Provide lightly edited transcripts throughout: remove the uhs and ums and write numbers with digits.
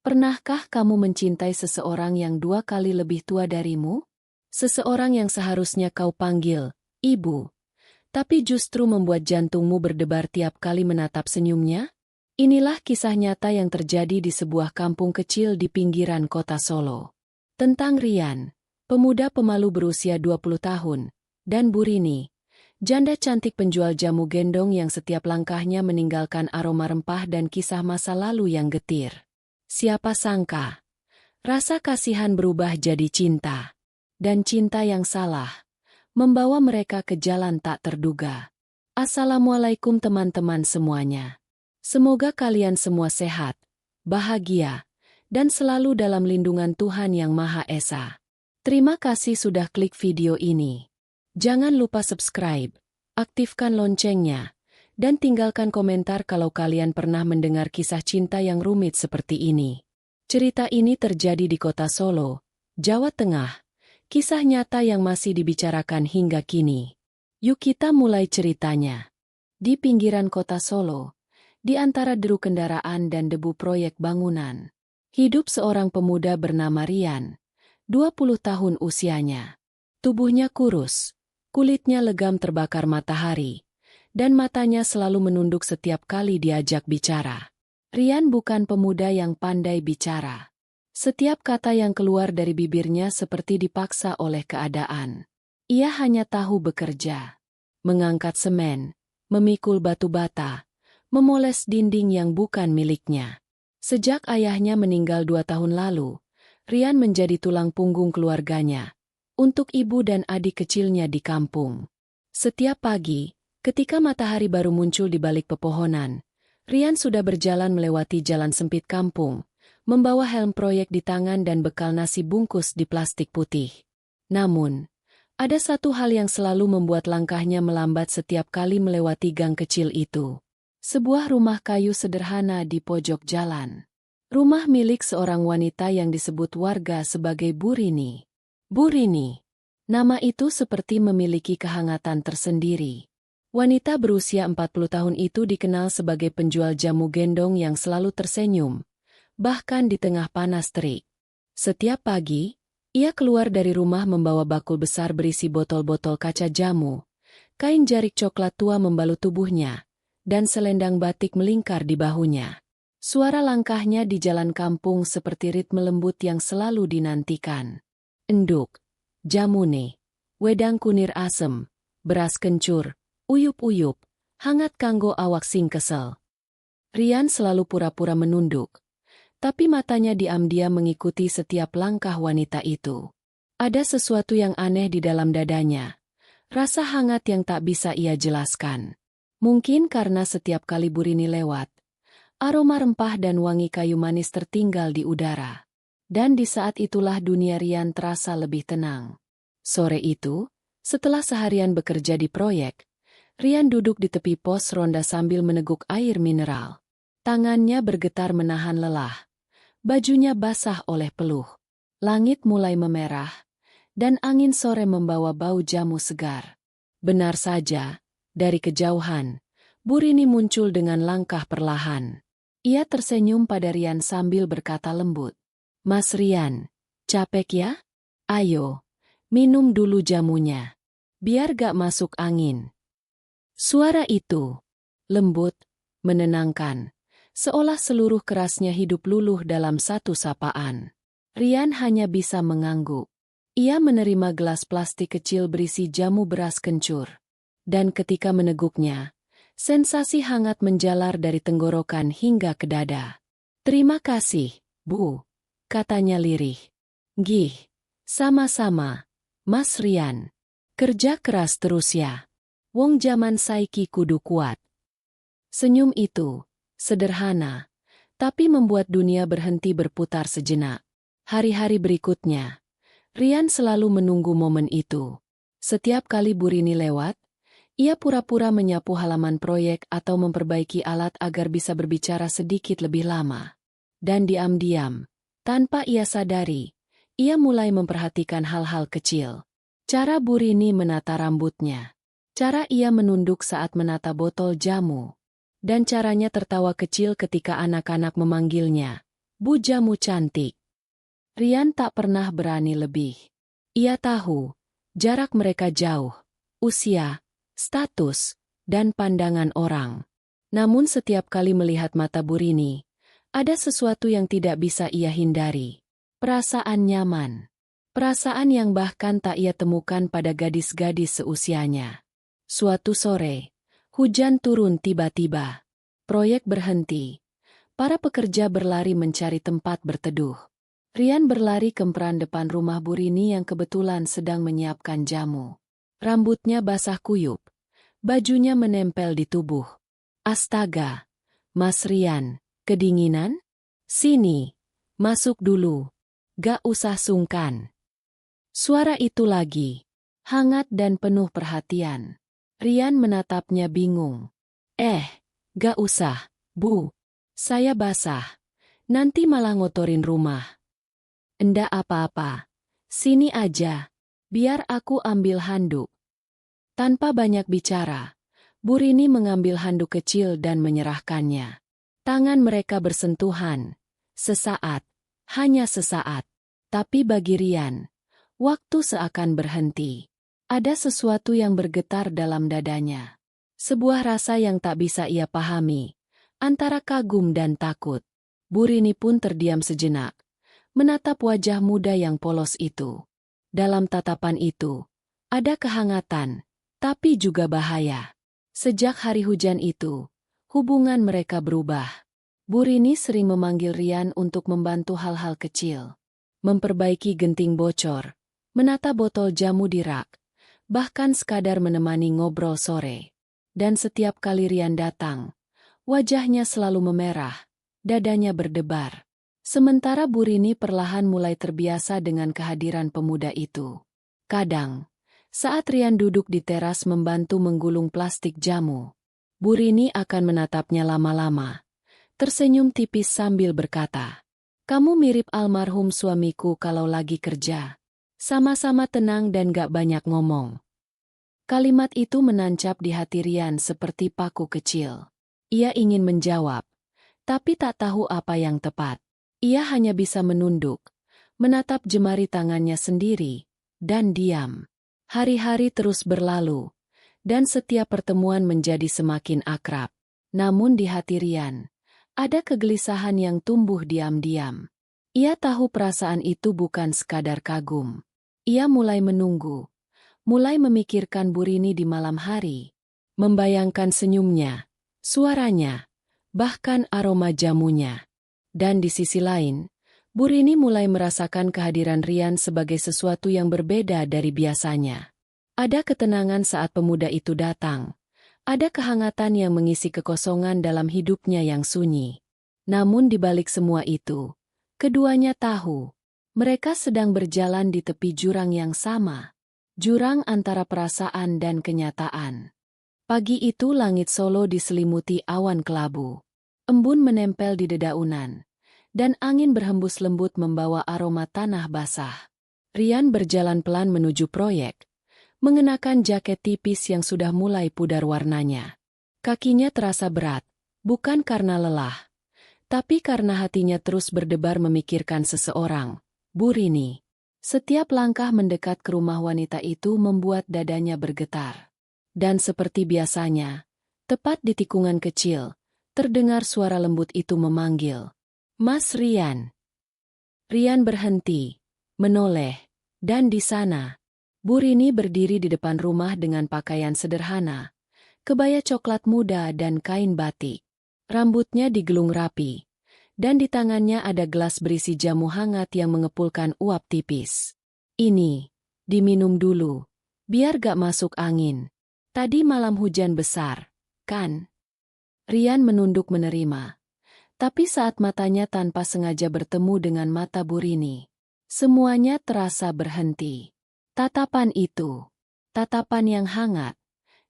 Pernahkah kamu mencintai seseorang yang 2 kali lebih tua darimu? Seseorang yang seharusnya kau panggil ibu, tapi justru membuat jantungmu berdebar tiap kali menatap senyumnya? Inilah kisah nyata yang terjadi di sebuah kampung kecil di pinggiran kota Solo. Tentang Rian, pemuda pemalu berusia 20 tahun, dan Burini, janda cantik penjual jamu gendong yang setiap langkahnya meninggalkan aroma rempah dan kisah masa lalu yang getir. Siapa sangka, rasa kasihan berubah jadi cinta. Dan cinta yang salah, membawa mereka ke jalan tak terduga. Assalamualaikum teman-teman semuanya. Semoga kalian semua sehat, bahagia, dan selalu dalam lindungan Tuhan Yang Maha Esa. Terima kasih sudah klik video ini. Jangan lupa subscribe, aktifkan loncengnya, dan tinggalkan komentar kalau kalian pernah mendengar kisah cinta yang rumit seperti ini. Cerita ini terjadi di kota Solo, Jawa Tengah. Kisah nyata yang masih dibicarakan hingga kini. Yuk kita mulai ceritanya. Di pinggiran kota Solo, di antara deru kendaraan dan debu proyek bangunan, hidup seorang pemuda bernama Rian, 20 tahun usianya. Tubuhnya kurus, kulitnya legam terbakar matahari, dan matanya selalu menunduk setiap kali diajak bicara. Rian bukan pemuda yang pandai bicara. Setiap kata yang keluar dari bibirnya seperti dipaksa oleh keadaan. Ia hanya tahu bekerja, mengangkat semen, memikul batu bata, memoles dinding yang bukan miliknya. Sejak ayahnya meninggal 2 tahun lalu, Rian menjadi tulang punggung keluarganya, untuk ibu dan adik kecilnya di kampung. Setiap pagi, ketika matahari baru muncul di balik pepohonan, Rian sudah berjalan melewati jalan sempit kampung, membawa helm proyek di tangan dan bekal nasi bungkus di plastik putih. Namun, ada satu hal yang selalu membuat langkahnya melambat setiap kali melewati gang kecil itu. Sebuah rumah kayu sederhana di pojok jalan. Rumah milik seorang wanita yang disebut warga sebagai Burini. Burini. Nama itu seperti memiliki kehangatan tersendiri. Wanita berusia 40 tahun itu dikenal sebagai penjual jamu gendong yang selalu tersenyum, bahkan di tengah panas terik. Setiap pagi, ia keluar dari rumah membawa bakul besar berisi botol-botol kaca jamu, kain jarik coklat tua membalut tubuhnya, dan selendang batik melingkar di bahunya. Suara langkahnya di jalan kampung seperti ritme lembut yang selalu dinantikan. Enduk, jamune, wedang kunir asem, beras kencur, uyup-uyup, hangat kanggo awak sing kesel. Rian selalu pura-pura menunduk, tapi matanya diam-diam mengikuti setiap langkah wanita itu. Ada sesuatu yang aneh di dalam dadanya, rasa hangat yang tak bisa ia jelaskan. Mungkin karena setiap kali Burini lewat, aroma rempah dan wangi kayu manis tertinggal di udara. Dan di saat itulah dunia Rian terasa lebih tenang. Sore itu, setelah seharian bekerja di proyek, Rian duduk di tepi pos ronda sambil meneguk air mineral. Tangannya bergetar menahan lelah. Bajunya basah oleh peluh. Langit mulai memerah, dan angin sore membawa bau jamu segar. Benar saja, dari kejauhan, Burini muncul dengan langkah perlahan. Ia tersenyum pada Rian sambil berkata lembut, "Mas Rian, capek ya? Ayo, minum dulu jamunya, biar gak masuk angin." Suara itu, lembut, menenangkan, seolah seluruh kerasnya hidup luluh dalam satu sapaan. Rian hanya bisa mengangguk. Ia menerima gelas plastik kecil berisi jamu beras kencur. Dan ketika meneguknya, sensasi hangat menjalar dari tenggorokan hingga ke dada. "Terima kasih, Bu," katanya lirih. "Gih, sama-sama, Mas Rian. Kerja keras terus ya. Wong jaman saiki kudu kuat." Senyum itu, sederhana, tapi membuat dunia berhenti berputar sejenak. Hari-hari berikutnya, Rian selalu menunggu momen itu. Setiap kali Burini lewat, ia pura-pura menyapu halaman proyek atau memperbaiki alat agar bisa berbicara sedikit lebih lama. Dan diam-diam, tanpa ia sadari, ia mulai memperhatikan hal-hal kecil. Cara Burini menata rambutnya. Cara ia menunduk saat menata botol jamu. Dan caranya tertawa kecil ketika anak-anak memanggilnya, Bu jamu cantik. Rian tak pernah berani lebih. Ia tahu, jarak mereka jauh, usia, status, dan pandangan orang. Namun setiap kali melihat mata Bu Rini, ada sesuatu yang tidak bisa ia hindari. Perasaan nyaman. Perasaan yang bahkan tak ia temukan pada gadis-gadis seusianya. Suatu sore, hujan turun tiba-tiba. Proyek berhenti. Para pekerja berlari mencari tempat berteduh. Rian berlari kemperan depan rumah Bu Rini yang kebetulan sedang menyiapkan jamu. Rambutnya basah kuyup. Bajunya menempel di tubuh. Astaga, Mas Rian, kedinginan? Sini, masuk dulu. Gak usah sungkan. Suara itu lagi, hangat dan penuh perhatian. Rian menatapnya bingung. Gak usah, Bu. Saya basah. Nanti malah ngotorin rumah. Enggak apa-apa. Sini aja. Biar aku ambil handuk. Tanpa banyak bicara, Bu Rini mengambil handuk kecil dan menyerahkannya. Tangan mereka bersentuhan. Sesaat. Hanya sesaat. Tapi bagi Rian, waktu seakan berhenti. Ada sesuatu yang bergetar dalam dadanya. Sebuah rasa yang tak bisa ia pahami. Antara kagum dan takut. Bu Rini pun terdiam sejenak, menatap wajah muda yang polos itu. Dalam tatapan itu, ada kehangatan, tapi juga bahaya. Sejak hari hujan itu, hubungan mereka berubah. Bu Rini sering memanggil Rian untuk membantu hal-hal kecil. Memperbaiki genting bocor, menata botol jamu di rak, bahkan sekadar menemani ngobrol sore. Dan setiap kali Rian datang, wajahnya selalu memerah, dadanya berdebar. Sementara Bu Rini perlahan mulai terbiasa dengan kehadiran pemuda itu. Kadang, saat Rian duduk di teras membantu menggulung plastik jamu, Bu Rini akan menatapnya lama-lama, tersenyum tipis sambil berkata, "Kamu mirip almarhum suamiku kalau lagi kerja. Sama-sama tenang dan gak banyak ngomong." Kalimat itu menancap di hati Rian seperti paku kecil. Ia ingin menjawab, tapi tak tahu apa yang tepat. Ia hanya bisa menunduk, menatap jemari tangannya sendiri, dan diam. Hari-hari terus berlalu, dan setiap pertemuan menjadi semakin akrab. Namun di hati Rian, ada kegelisahan yang tumbuh diam-diam. Ia tahu perasaan itu bukan sekadar kagum. Ia mulai menunggu, mulai memikirkan Bu Rini di malam hari, membayangkan senyumnya, suaranya, bahkan aroma jamunya. Dan di sisi lain, Bu Rini mulai merasakan kehadiran Rian sebagai sesuatu yang berbeda dari biasanya. Ada ketenangan saat pemuda itu datang. Ada kehangatan yang mengisi kekosongan dalam hidupnya yang sunyi. Namun di balik semua itu, keduanya tahu, mereka sedang berjalan di tepi jurang yang sama. Jurang antara perasaan dan kenyataan. Pagi itu langit Solo diselimuti awan kelabu. Embun menempel di dedaunan, dan angin berhembus lembut membawa aroma tanah basah. Rian berjalan pelan menuju proyek, mengenakan jaket tipis yang sudah mulai pudar warnanya. Kakinya terasa berat, bukan karena lelah, tapi karena hatinya terus berdebar memikirkan seseorang, Bu Rini. Setiap langkah mendekat ke rumah wanita itu membuat dadanya bergetar. Dan seperti biasanya, tepat di tikungan kecil, terdengar suara lembut itu memanggil, "Mas Rian." Rian berhenti, menoleh, dan di sana, Bu Rini berdiri di depan rumah dengan pakaian sederhana, kebaya coklat muda dan kain batik. Rambutnya digelung rapi, dan di tangannya ada gelas berisi jamu hangat yang mengepulkan uap tipis. "Ini, diminum dulu, biar gak masuk angin. Tadi malam hujan besar, kan?" Rian menunduk menerima. Tapi saat matanya tanpa sengaja bertemu dengan mata Bu Rini, semuanya terasa berhenti. Tatapan itu, tatapan yang hangat,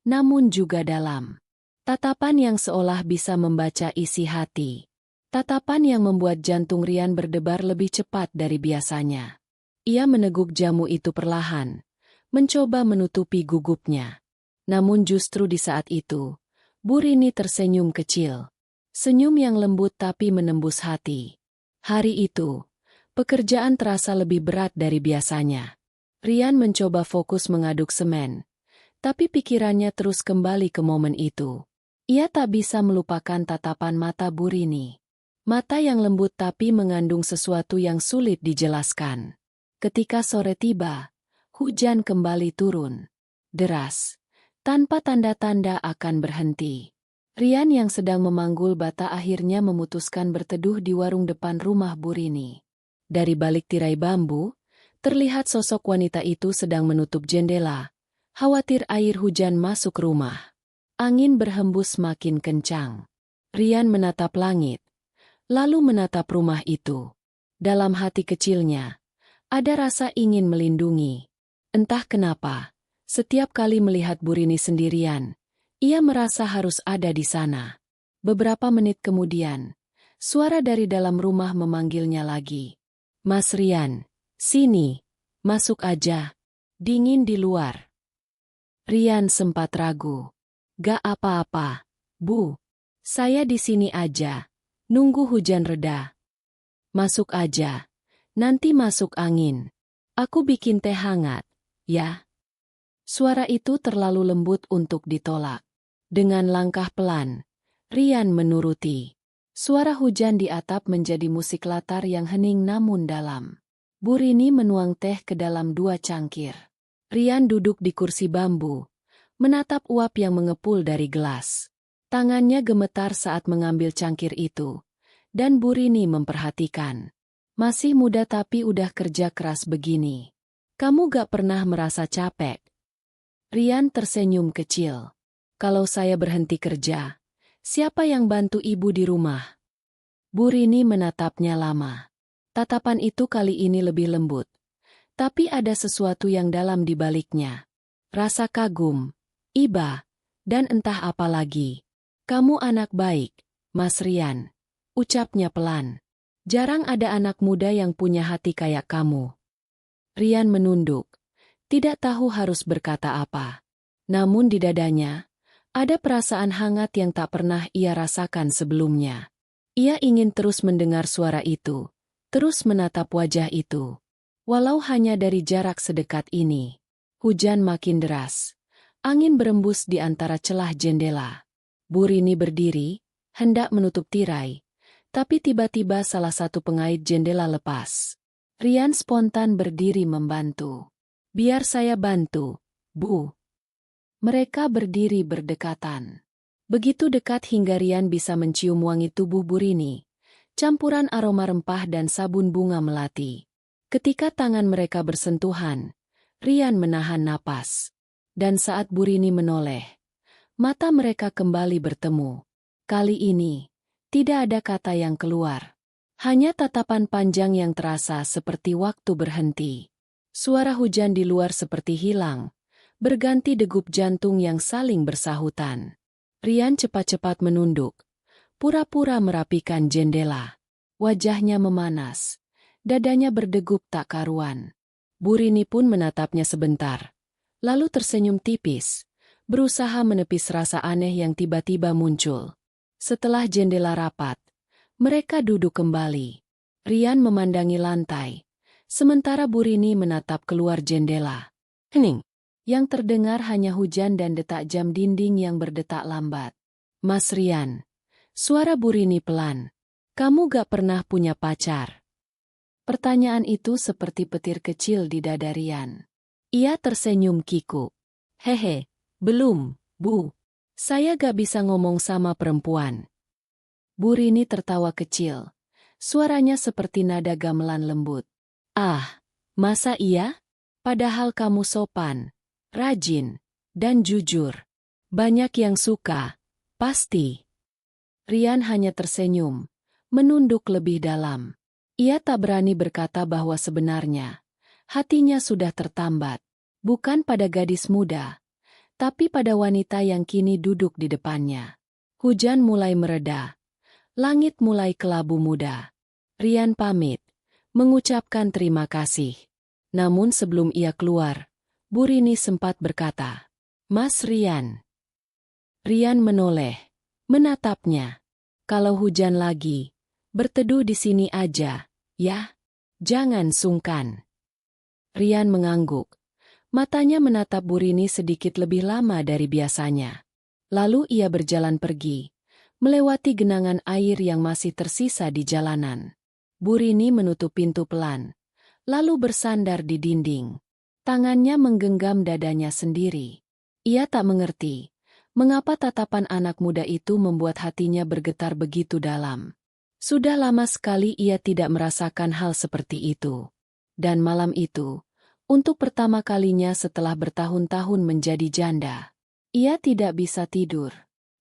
namun juga dalam. Tatapan yang seolah bisa membaca isi hati. Tatapan yang membuat jantung Rian berdebar lebih cepat dari biasanya. Ia meneguk jamu itu perlahan, mencoba menutupi gugupnya. Namun justru di saat itu, Bu Rini tersenyum kecil. Senyum yang lembut tapi menembus hati. Hari itu, pekerjaan terasa lebih berat dari biasanya. Rian mencoba fokus mengaduk semen, tapi pikirannya terus kembali ke momen itu. Ia tak bisa melupakan tatapan mata Bu Rini. Mata yang lembut tapi mengandung sesuatu yang sulit dijelaskan. Ketika sore tiba, hujan kembali turun. Deras, tanpa tanda-tanda akan berhenti. Rian yang sedang memanggul bata akhirnya memutuskan berteduh di warung depan rumah Bu Rini. Dari balik tirai bambu, terlihat sosok wanita itu sedang menutup jendela, khawatir air hujan masuk rumah. Angin berhembus makin kencang. Rian menatap langit, lalu menatap rumah itu. Dalam hati kecilnya, ada rasa ingin melindungi. Entah kenapa, setiap kali melihat Bu Rini sendirian, ia merasa harus ada di sana. Beberapa menit kemudian, suara dari dalam rumah memanggilnya lagi. Mas Rian, sini, masuk aja. Dingin di luar. Rian sempat ragu. Gak apa-apa, Bu. Saya di sini aja. Nunggu hujan reda. Masuk aja. Nanti masuk angin. Aku bikin teh hangat, ya. Suara itu terlalu lembut untuk ditolak. Dengan langkah pelan, Rian menuruti. Suara hujan di atap menjadi musik latar yang hening namun dalam. Bu Rini menuang teh ke dalam 2 cangkir. Rian duduk di kursi bambu, menatap uap yang mengepul dari gelas. Tangannya gemetar saat mengambil cangkir itu, dan Bu Rini memperhatikan. Masih muda tapi udah kerja keras begini. Kamu gak pernah merasa capek? Rian tersenyum kecil. Kalau saya berhenti kerja, siapa yang bantu ibu di rumah? Bu Rini menatapnya lama. Tatapan itu kali ini lebih lembut. Tapi ada sesuatu yang dalam di baliknya. Rasa kagum, iba, dan entah apa lagi. Kamu anak baik, Mas Rian. Ucapnya pelan. Jarang ada anak muda yang punya hati kayak kamu. Rian menunduk. Tidak tahu harus berkata apa. Namun di dadanya, ada perasaan hangat yang tak pernah ia rasakan sebelumnya. Ia ingin terus mendengar suara itu, terus menatap wajah itu. Walau hanya dari jarak sedekat ini. Hujan makin deras. Angin berembus di antara celah jendela. Bu Rini berdiri, hendak menutup tirai. Tapi tiba-tiba salah satu pengait jendela lepas. Rian spontan berdiri membantu. Biar saya bantu, Bu. Mereka berdiri berdekatan. Begitu dekat hingga Rian bisa mencium wangi tubuh Bu Rini, campuran aroma rempah dan sabun bunga melati. Ketika tangan mereka bersentuhan, Rian menahan napas. Dan saat Bu Rini menoleh, mata mereka kembali bertemu. Kali ini, tidak ada kata yang keluar. Hanya tatapan panjang yang terasa seperti waktu berhenti. Suara hujan di luar seperti hilang, berganti degup jantung yang saling bersahutan. Rian cepat-cepat menunduk, pura-pura merapikan jendela. Wajahnya memanas, dadanya berdegup tak karuan. Bu Rini pun menatapnya sebentar, lalu tersenyum tipis, berusaha menepis rasa aneh yang tiba-tiba muncul. Setelah jendela rapat, mereka duduk kembali. Rian memandangi lantai, sementara Bu Rini menatap keluar jendela. Hening. Yang terdengar hanya hujan dan detak jam dinding yang berdetak lambat. Mas Rian. Suara Bu Rini pelan. Kamu gak pernah punya pacar? Pertanyaan itu seperti petir kecil di dada Rian. Ia tersenyum kikuk. Hehe, belum, Bu. Saya gak bisa ngomong sama perempuan. Bu Rini tertawa kecil. Suaranya seperti nada gamelan lembut. Ah, masa iya? Padahal kamu sopan, rajin, dan jujur. Banyak yang suka, pasti. Rian hanya tersenyum, menunduk lebih dalam. Ia tak berani berkata bahwa sebenarnya, hatinya sudah tertambat. Bukan pada gadis muda, tapi pada wanita yang kini duduk di depannya. Hujan mulai mereda. Langit mulai kelabu muda. Rian pamit, mengucapkan terima kasih. Namun sebelum ia keluar, Bu Rini sempat berkata, Mas Rian. Rian menoleh, menatapnya. Kalau hujan lagi, Berteduh di sini aja, ya? Jangan sungkan. Rian mengangguk. Matanya menatap Bu Rini sedikit lebih lama dari biasanya. Lalu ia berjalan pergi, melewati genangan air yang masih tersisa di jalanan. Bu Rini menutup pintu pelan, lalu bersandar di dinding. Tangannya menggenggam dadanya sendiri. Ia tak mengerti mengapa tatapan anak muda itu membuat hatinya bergetar begitu dalam. Sudah lama sekali ia tidak merasakan hal seperti itu. Dan malam itu, untuk pertama kalinya setelah bertahun-tahun menjadi janda, ia tidak bisa tidur.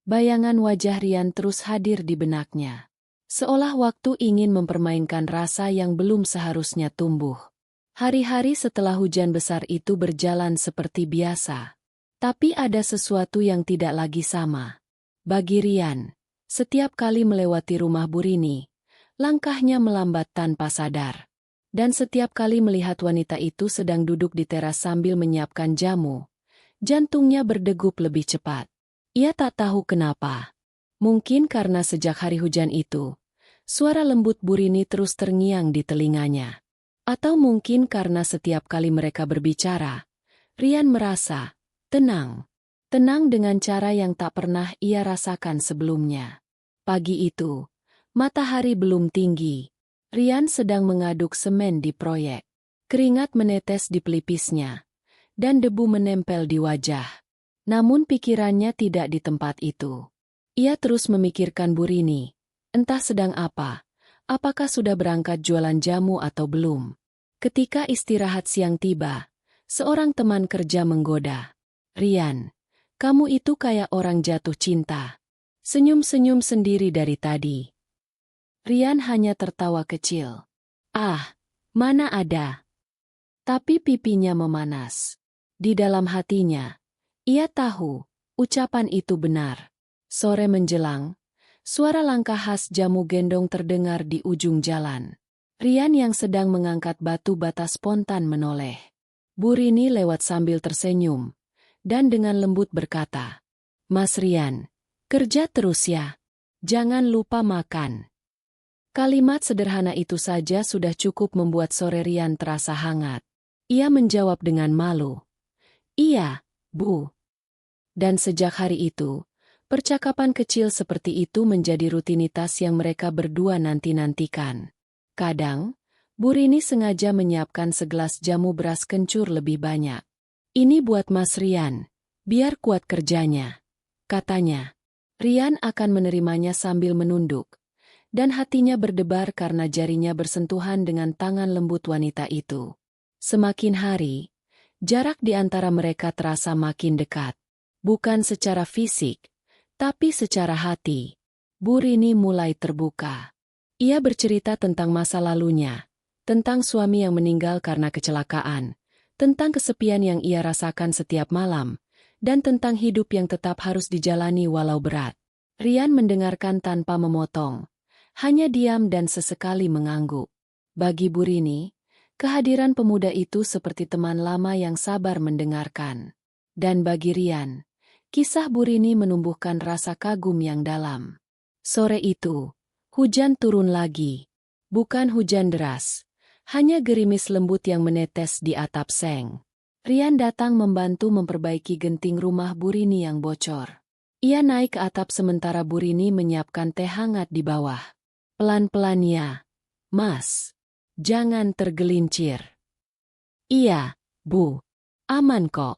Bayangan wajah Rian terus hadir di benaknya. Seolah waktu ingin mempermainkan rasa yang belum seharusnya tumbuh. Hari-hari setelah hujan besar itu berjalan seperti biasa. Tapi ada sesuatu yang tidak lagi sama. Bagi Rian, setiap kali melewati rumah Bu Rini, langkahnya melambat tanpa sadar. Dan setiap kali melihat wanita itu sedang duduk di teras sambil menyiapkan jamu, jantungnya berdegup lebih cepat. Ia tak tahu kenapa. Mungkin karena sejak hari hujan itu, suara lembut Bu Rini terus terngiang di telinganya. Atau mungkin karena setiap kali mereka berbicara, Rian merasa tenang. Tenang dengan cara yang tak pernah ia rasakan sebelumnya. Pagi itu, matahari belum tinggi. Rian sedang mengaduk semen di proyek. Keringat menetes di pelipisnya, dan debu menempel di wajah. Namun pikirannya tidak di tempat itu. Ia terus memikirkan Bu Rini. Entah sedang apa, apakah sudah berangkat jualan jamu atau belum. Ketika istirahat siang tiba, seorang teman kerja menggoda. Rian, kamu itu kayak orang jatuh cinta. Senyum-senyum sendiri dari tadi. Rian hanya tertawa kecil. Ah, mana ada. Tapi pipinya memanas. Di dalam hatinya, ia tahu, ucapan itu benar. Sore menjelang, suara langkah khas jamu gendong terdengar di ujung jalan. Rian yang sedang mengangkat batu bata spontan menoleh. Bu Rini lewat sambil tersenyum, dan dengan lembut berkata, "Mas Rian, kerja terus ya. Jangan lupa makan." Kalimat sederhana itu saja sudah cukup membuat sore Rian terasa hangat. Ia menjawab dengan malu. "Iya, Bu." Dan sejak hari itu, percakapan kecil seperti itu menjadi rutinitas yang mereka berdua nanti-nantikan. Kadang, Bu Rini sengaja menyiapkan segelas jamu beras kencur lebih banyak. "Ini buat Mas Rian, biar kuat kerjanya," katanya. Rian akan menerimanya sambil menunduk. Dan hatinya berdebar karena jarinya bersentuhan dengan tangan lembut wanita itu. Semakin hari, jarak di antara mereka terasa makin dekat. Bukan secara fisik, tapi secara hati. Bu Rini mulai terbuka. Ia bercerita tentang masa lalunya, tentang suami yang meninggal karena kecelakaan, tentang kesepian yang ia rasakan setiap malam, dan tentang hidup yang tetap harus dijalani walau berat. Rian mendengarkan tanpa memotong. Hanya diam dan sesekali mengangguk. Bagi Bu Rini, kehadiran pemuda itu seperti teman lama yang sabar mendengarkan. Dan bagi Rian, kisah Bu Rini menumbuhkan rasa kagum yang dalam. Sore itu, hujan turun lagi. Bukan hujan deras, hanya gerimis lembut yang menetes di atap seng. Rian datang membantu memperbaiki genting rumah Bu Rini yang bocor. Ia naik ke atap sementara Bu Rini menyiapkan teh hangat di bawah. "Pelan-pelan ya, Mas. Jangan tergelincir." "Iya, Bu. Aman kok."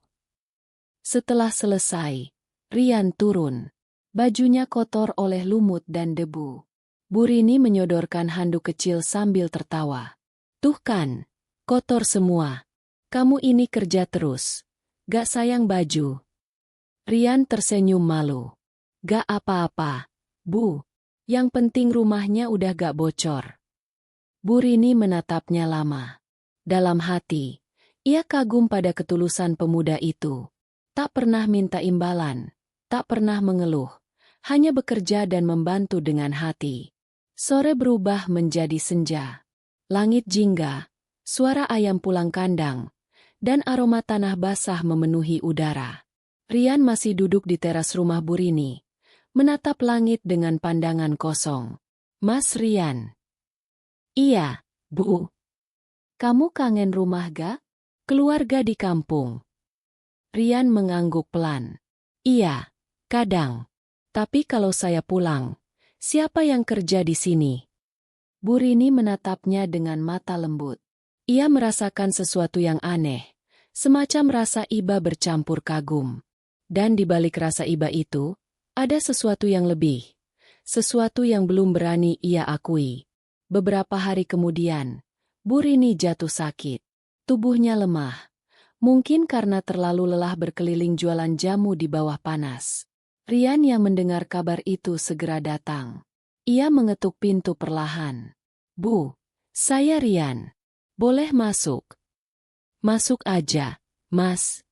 Setelah selesai, Rian turun. Bajunya kotor oleh lumut dan debu. Bu Rini menyodorkan handuk kecil sambil tertawa. "Tuh kan, kotor semua. Kamu ini kerja terus. Gak sayang baju?" Rian tersenyum malu. "Gak apa-apa, Bu. Yang penting rumahnya udah gak bocor." Bu Rini menatapnya lama. Dalam hati, ia kagum pada ketulusan pemuda itu. Tak pernah minta imbalan, tak pernah mengeluh, hanya bekerja dan membantu dengan hati. Sore berubah menjadi senja. Langit jingga, suara ayam pulang kandang, dan aroma tanah basah memenuhi udara. Rian masih duduk di teras rumah Bu Rini, menatap langit dengan pandangan kosong. Mas Rian. Iya, Bu. Kamu kangen rumah ga? Keluarga di kampung. Rian mengangguk pelan. Iya, kadang. Tapi kalau saya pulang, siapa yang kerja di sini? Bu Rini menatapnya dengan mata lembut. Ia merasakan sesuatu yang aneh, semacam rasa iba bercampur kagum. Dan di balik rasa iba itu, ada sesuatu yang lebih. Sesuatu yang belum berani ia akui. Beberapa hari kemudian, Bu Rini jatuh sakit. Tubuhnya lemah. Mungkin karena terlalu lelah berkeliling jualan jamu di bawah panas. Rian yang mendengar kabar itu segera datang. Ia mengetuk pintu perlahan. Bu, saya Rian. Boleh masuk? Masuk aja, Mas.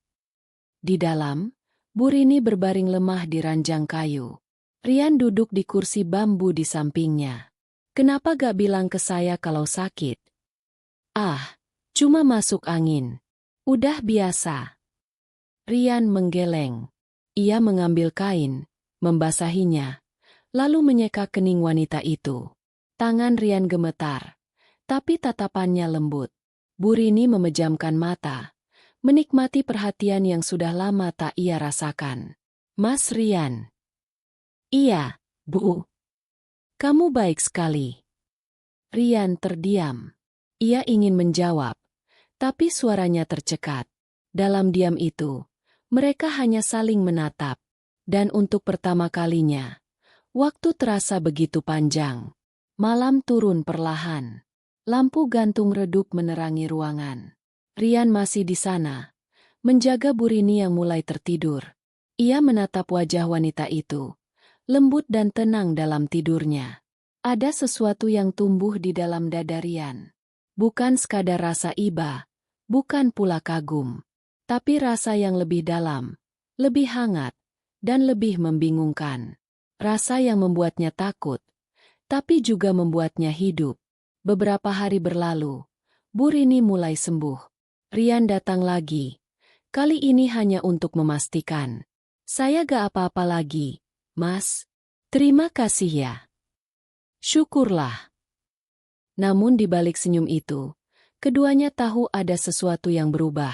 Di dalam, Bu Rini berbaring lemah di ranjang kayu. Rian duduk di kursi bambu di sampingnya. Kenapa gak bilang ke saya kalau sakit? Ah, cuma masuk angin. Udah biasa. Rian menggeleng. Ia mengambil kain, membasahinya, lalu menyeka kening wanita itu. Tangan Rian gemetar, tapi tatapannya lembut. Bu Rini memejamkan mata, menikmati perhatian yang sudah lama tak ia rasakan. Mas Rian. Iya, Bu. Kamu baik sekali. Rian terdiam. Ia ingin menjawab, tapi suaranya tercekat. Dalam diam itu, mereka hanya saling menatap. Dan untuk pertama kalinya, waktu terasa begitu panjang. Malam turun perlahan. Lampu gantung redup menerangi ruangan. Rian masih di sana, menjaga Bu Rini yang mulai tertidur. Ia menatap wajah wanita itu, lembut dan tenang dalam tidurnya. Ada sesuatu yang tumbuh di dalam dada Rian. Bukan sekadar rasa iba, bukan pula kagum, tapi rasa yang lebih dalam, lebih hangat, dan lebih membingungkan. Rasa yang membuatnya takut, tapi juga membuatnya hidup. Beberapa hari berlalu, Bu Rini mulai sembuh. Rian datang lagi. Kali ini hanya untuk memastikan. Saya gak apa-apa lagi, Mas. Terima kasih ya. Syukurlah. Namun di balik senyum itu, keduanya tahu ada sesuatu yang berubah.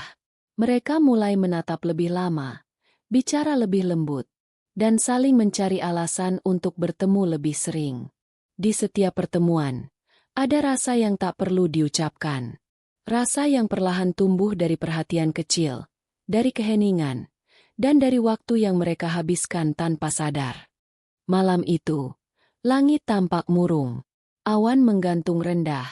Mereka mulai menatap lebih lama, bicara lebih lembut, dan saling mencari alasan untuk bertemu lebih sering. Di setiap pertemuan, ada rasa yang tak perlu diucapkan. Rasa yang perlahan tumbuh dari perhatian kecil, dari keheningan, dan dari waktu yang mereka habiskan tanpa sadar. Malam itu, langit tampak murung. Awan menggantung rendah,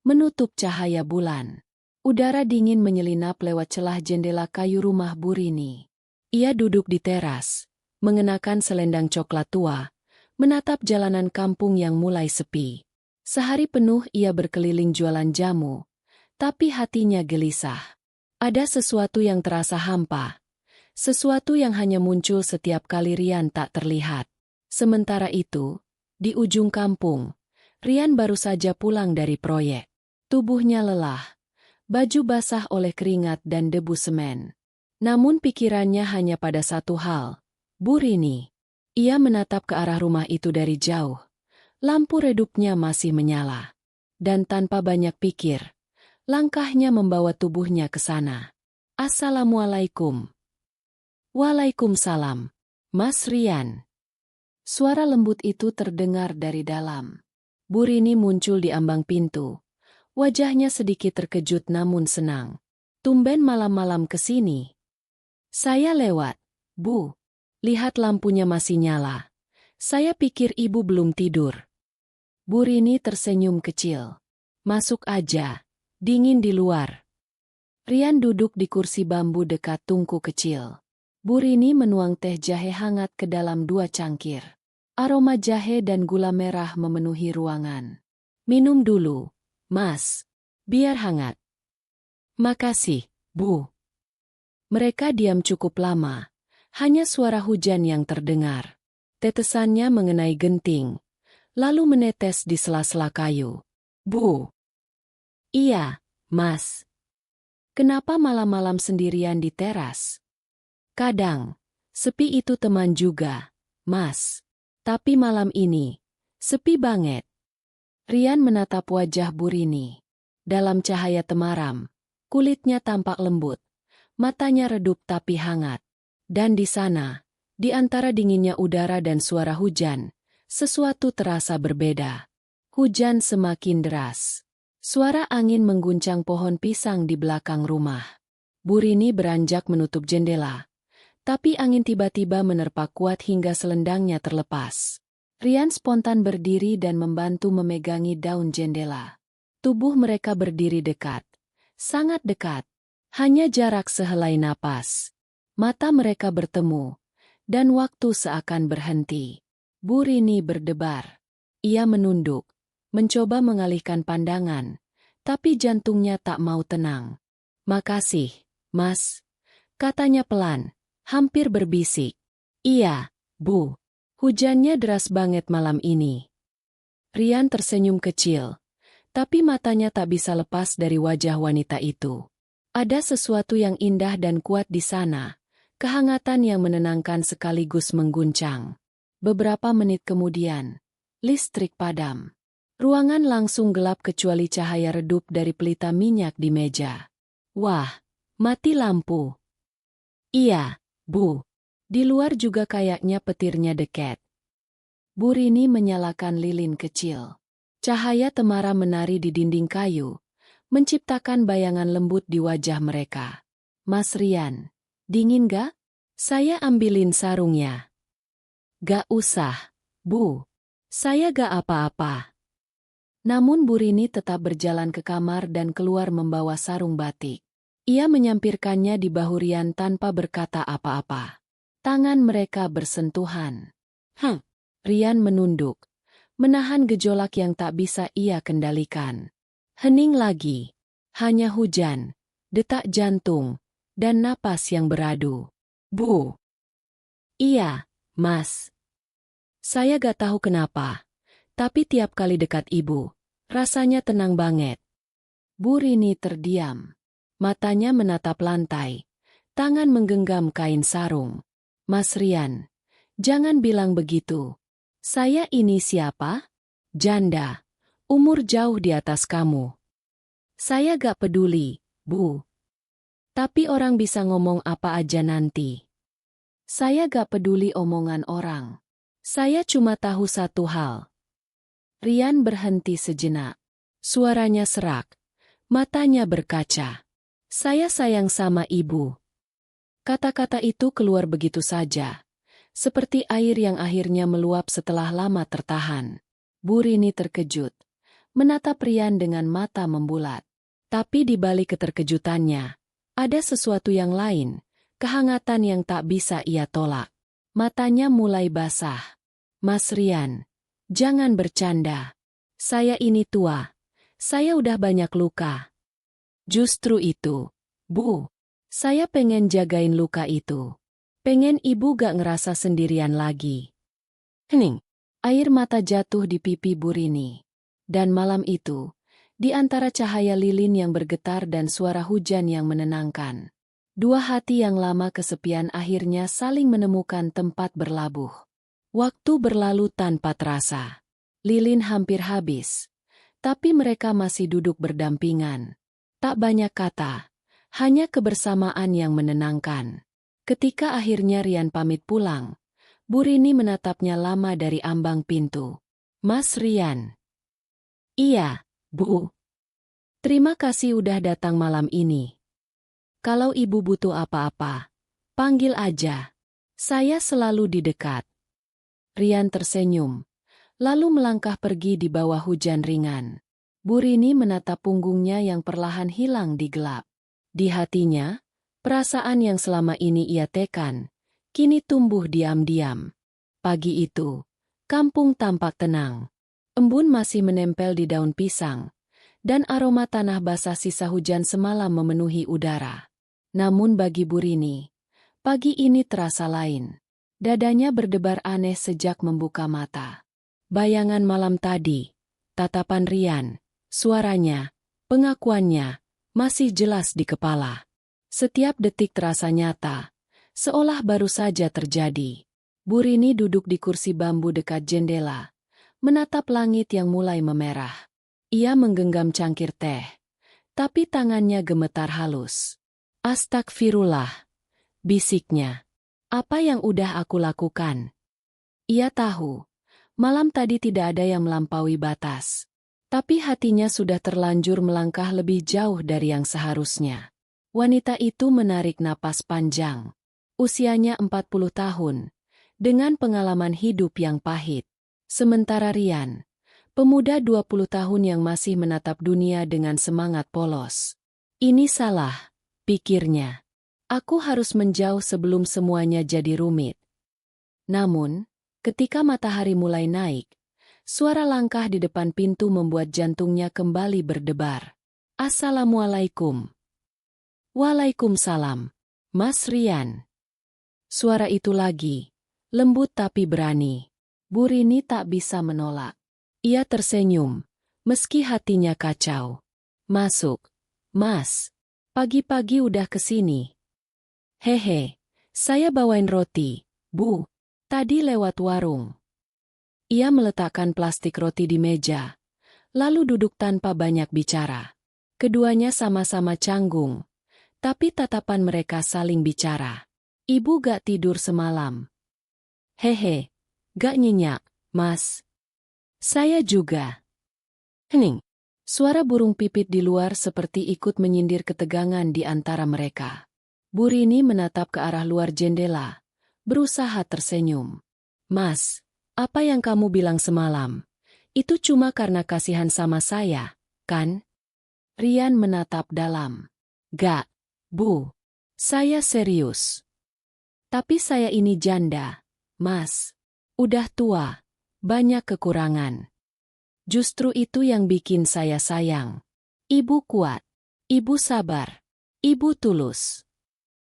menutup cahaya bulan. Udara dingin menyelinap lewat celah jendela kayu rumah Bu Rini. Ia duduk di teras, mengenakan selendang coklat tua, menatap jalanan kampung yang mulai sepi. Sehari penuh ia berkeliling jualan jamu, tapi hatinya gelisah. Ada sesuatu yang terasa hampa, sesuatu yang hanya muncul setiap kali Rian tak terlihat. Sementara itu, di ujung kampung, Rian baru saja pulang dari proyek. Tubuhnya lelah, baju basah oleh keringat dan debu semen. Namun pikirannya hanya pada satu hal, Bu Rini. Ia menatap ke arah rumah itu dari jauh. Lampu redupnya masih menyala. Dan tanpa banyak pikir, langkahnya membawa tubuhnya ke sana. Assalamualaikum. Waalaikumsalam. Mas Rian. Suara lembut itu terdengar dari dalam. Bu Rini muncul di ambang pintu. Wajahnya sedikit terkejut namun senang. Tumben malam-malam ke sini. Saya lewat, Bu. Lihat lampunya masih nyala. Saya pikir ibu belum tidur. Bu Rini tersenyum kecil. Masuk aja. Dingin di luar. Rian duduk di kursi bambu dekat tungku kecil. Bu Rini menuang teh jahe hangat ke dalam 2 cangkir. Aroma jahe dan gula merah memenuhi ruangan. Minum dulu, Mas. Biar hangat. Makasih, Bu. Mereka diam cukup lama. Hanya suara hujan yang terdengar. Tetesannya mengenai genting, lalu menetes di sela-sela kayu. Bu. Iya, Mas. Kenapa malam-malam sendirian di teras? Kadang, sepi itu teman juga, Mas. Tapi malam ini, sepi banget. Rian menatap wajah Bu Rini. Dalam cahaya temaram, kulitnya tampak lembut, matanya redup tapi hangat. Dan di sana, di antara dinginnya udara dan suara hujan, sesuatu terasa berbeda. Hujan semakin deras. Suara angin mengguncang pohon pisang di belakang rumah. Bu Rini beranjak menutup jendela, tapi angin tiba-tiba menerpa kuat hingga selendangnya terlepas. Rian spontan berdiri dan membantu memegangi daun jendela. Tubuh mereka berdiri dekat, sangat dekat, hanya jarak sehelai napas. Mata mereka bertemu, dan waktu seakan berhenti. Bu Rini berdebar. Ia menunduk, mencoba mengalihkan pandangan, tapi jantungnya tak mau tenang. "Makasih, Mas," katanya pelan, hampir berbisik. "Iya, Bu. Hujannya deras banget malam ini." Rian tersenyum kecil, tapi matanya tak bisa lepas dari wajah wanita itu. Ada sesuatu yang indah dan kuat di sana, kehangatan yang menenangkan sekaligus mengguncang. Beberapa menit kemudian, listrik padam. Ruangan langsung gelap kecuali cahaya redup dari pelita minyak di meja. "Wah, mati lampu." "Iya, Bu. Di luar juga kayaknya petirnya dekat." Bu Rini menyalakan lilin kecil. Cahaya temara menari di dinding kayu, menciptakan bayangan lembut di wajah mereka. "Mas Rian, dingin gak? Saya ambilin sarungnya." "Gak usah, Bu. Saya gak apa-apa." Namun Bu Rini tetap berjalan ke kamar dan keluar membawa sarung batik. Ia menyampirkannya di bahu Rian tanpa berkata apa-apa. Tangan mereka bersentuhan. Rian menunduk, menahan gejolak yang tak bisa ia kendalikan. Hening lagi. Hanya hujan, detak jantung, dan napas yang beradu. "Bu." "Iya, Mas. Saya gak tahu kenapa, tapi tiap kali dekat Ibu, rasanya tenang banget." Bu Rini terdiam. Matanya menatap lantai, tangan menggenggam kain sarung. "Mas Rian, jangan bilang begitu. Saya ini siapa? Janda. Umur jauh di atas kamu. Saya gak peduli, Bu. Tapi orang bisa ngomong apa aja nanti. Saya gak peduli omongan orang. Saya cuma tahu satu hal." Rian berhenti sejenak. Suaranya serak. Matanya berkaca. "Saya sayang sama Ibu." Kata-kata itu keluar begitu saja, seperti air yang akhirnya meluap setelah lama tertahan. Bu Rini terkejut, menatap Rian dengan mata membulat. Tapi di balik keterkejutannya, ada sesuatu yang lain, kehangatan yang tak bisa ia tolak. Matanya mulai basah. "Mas Rian, jangan bercanda. Saya ini tua. Saya udah banyak luka." "Justru itu, Bu. Saya pengen jagain luka itu. Pengen Ibu gak ngerasa sendirian lagi." Hening. Air mata jatuh di pipi Bu Rini. Dan malam itu, di antara cahaya lilin yang bergetar dan suara hujan yang menenangkan, dua hati yang lama kesepian akhirnya saling menemukan tempat berlabuh. Waktu berlalu tanpa terasa. Lilin hampir habis, tapi mereka masih duduk berdampingan. Tak banyak kata, hanya kebersamaan yang menenangkan. Ketika akhirnya Rian pamit pulang, Bu Rini menatapnya lama dari ambang pintu. "Mas Rian." "Iya, Bu. Terima kasih udah datang malam ini. Kalau Ibu butuh apa-apa, panggil aja. Saya selalu di dekat." Rian tersenyum, lalu melangkah pergi di bawah hujan ringan. Bu Rini menatap punggungnya yang perlahan hilang di gelap. Di hatinya, perasaan yang selama ini ia tekan, kini tumbuh diam-diam. Pagi itu, kampung tampak tenang. Embun masih menempel di daun pisang, dan aroma tanah basah sisa hujan semalam memenuhi udara. Namun bagi Bu Rini, pagi ini terasa lain. Dadanya berdebar aneh sejak membuka mata. Bayangan malam tadi, tatapan Rian, suaranya, pengakuannya, masih jelas di kepala. Setiap detik terasa nyata, seolah baru saja terjadi. Bu Rini duduk di kursi bambu dekat jendela, menatap langit yang mulai memerah. Ia menggenggam cangkir teh, tapi tangannya gemetar halus. Astagfirullah, bisiknya. Apa yang udah aku lakukan? Ia tahu, malam tadi tidak ada yang melampaui batas. Tapi hatinya sudah terlanjur melangkah lebih jauh dari yang seharusnya. Wanita itu menarik napas panjang. Usianya 40 tahun, dengan pengalaman hidup yang pahit. Sementara Rian, pemuda 20 tahun yang masih menatap dunia dengan semangat polos. Ini salah, pikirnya. Aku harus menjauh sebelum semuanya jadi rumit. Namun, ketika matahari mulai naik, suara langkah di depan pintu membuat jantungnya kembali berdebar. Assalamualaikum. Waalaikumsalam, Mas Rian. Suara itu lagi, lembut tapi berani. Bu Rini tak bisa menolak. Ia tersenyum, meski hatinya kacau. Masuk, Mas. Pagi-pagi udah kesini. Hehe, saya bawain roti, Bu. Tadi lewat warung. Ia meletakkan plastik roti di meja, lalu duduk tanpa banyak bicara. Keduanya sama-sama canggung, tapi tatapan mereka saling bicara. Ibu gak tidur semalam. Hehe, gak nyenyak, Mas. Saya juga. Hening. Suara burung pipit di luar seperti ikut menyindir ketegangan di antara mereka. Bu Rini menatap ke arah luar jendela, berusaha tersenyum. Mas, apa yang kamu bilang semalam? Itu cuma karena kasihan sama saya, kan? Rian menatap dalam. Gak, Bu. Saya serius. Tapi saya ini janda, Mas. Udah tua, banyak kekurangan. Justru itu yang bikin saya sayang. Ibu kuat, ibu sabar, ibu tulus.